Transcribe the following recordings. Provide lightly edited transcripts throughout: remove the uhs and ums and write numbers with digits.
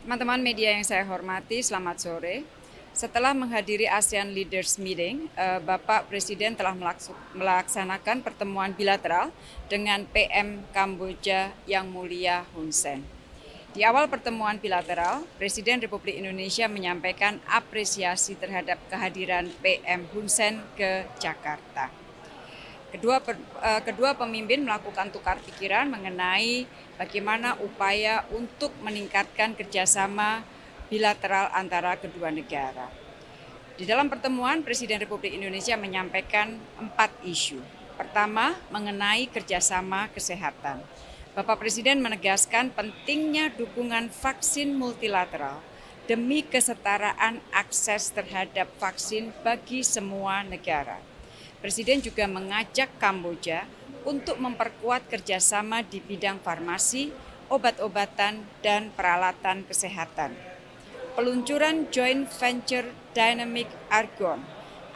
Teman-teman media yang saya hormati, selamat sore. Setelah menghadiri ASEAN Leaders Meeting, Bapak Presiden telah melaksanakan pertemuan bilateral dengan PM Kamboja Yang Mulia Hun Sen. Di awal pertemuan bilateral, Presiden Republik Indonesia menyampaikan apresiasi terhadap kehadiran PM Hun Sen ke Jakarta. Kedua pemimpin melakukan tukar pikiran mengenai bagaimana upaya untuk meningkatkan kerjasama bilateral antara kedua negara. Di dalam pertemuan, Presiden Republik Indonesia menyampaikan 4 isu. Pertama, mengenai kerjasama kesehatan. Bapak Presiden menegaskan pentingnya dukungan vaksin multilateral demi kesetaraan akses terhadap vaksin bagi semua negara. Presiden juga mengajak Kamboja untuk memperkuat kerjasama di bidang farmasi, obat-obatan, dan peralatan kesehatan. Peluncuran joint venture Dynamic Argon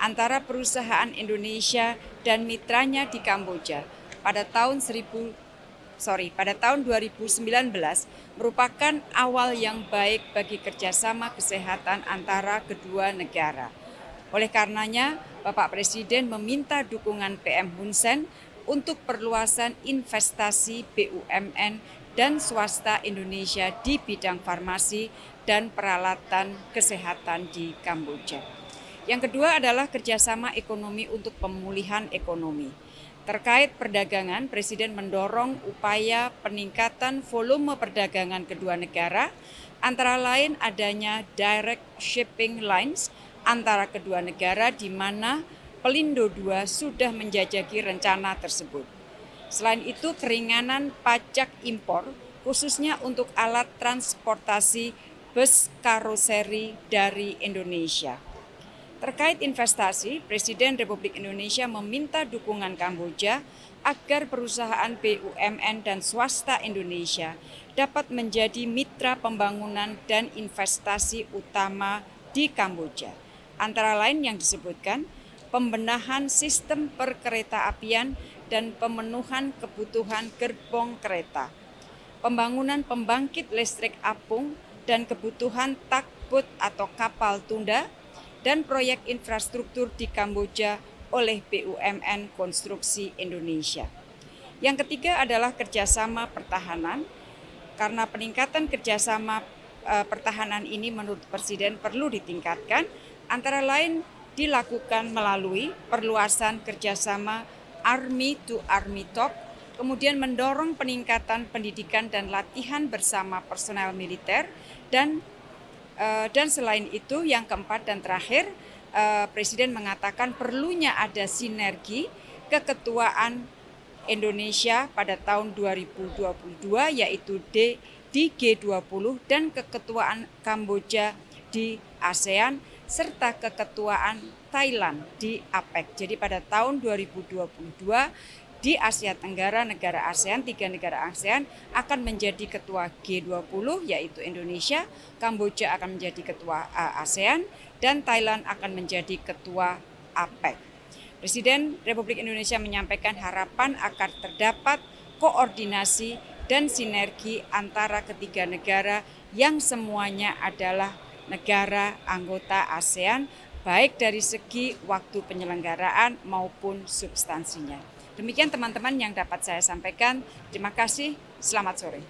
antara perusahaan Indonesia dan mitranya di Kamboja pada tahun 2019 merupakan awal yang baik bagi kerjasama kesehatan antara kedua negara. Oleh karenanya, Bapak Presiden meminta dukungan PM Hun Sen untuk perluasan investasi BUMN dan swasta Indonesia di bidang farmasi dan peralatan kesehatan di Kamboja. Yang kedua adalah kerjasama ekonomi untuk pemulihan ekonomi. Terkait perdagangan, Presiden mendorong upaya peningkatan volume perdagangan kedua negara, antara lain adanya direct shipping lines antara kedua negara di mana Pelindo II sudah menjajaki rencana tersebut. Selain itu, keringanan pajak impor khususnya untuk alat transportasi bus karoseri dari Indonesia. Terkait investasi, Presiden Republik Indonesia meminta dukungan Kamboja agar perusahaan BUMN dan swasta Indonesia dapat menjadi mitra pembangunan dan investasi utama di Kamboja. Antara lain yang disebutkan, pembenahan sistem perkeretaapian dan pemenuhan kebutuhan gerbong kereta, pembangunan pembangkit listrik apung dan kebutuhan takbut atau kapal tunda, dan proyek infrastruktur di Kamboja oleh BUMN Konstruksi Indonesia. Yang ketiga adalah kerjasama pertahanan, karena peningkatan kerjasama pertahanan ini menurut Presiden perlu ditingkatkan, antara lain dilakukan melalui perluasan kerjasama Army to Army Talk, kemudian mendorong peningkatan pendidikan dan latihan bersama personel militer, dan selain itu yang keempat dan terakhir, Presiden mengatakan perlunya ada sinergi keketuaan Indonesia pada tahun 2022 yaitu di G20 dan keketuaan Kamboja di ASEAN serta keketuaan Thailand di APEC. Jadi pada tahun 2022 di Asia Tenggara, negara ASEAN, 3 negara ASEAN akan menjadi ketua G20 yaitu Indonesia, Kamboja akan menjadi ketua ASEAN, dan Thailand akan menjadi ketua APEC. Presiden Republik Indonesia menyampaikan harapan agar terdapat koordinasi dan sinergi antara ketiga negara yang semuanya adalah negara anggota ASEAN, baik dari segi waktu penyelenggaraan maupun substansinya. Demikian teman-teman yang dapat saya sampaikan. Terima kasih, selamat sore.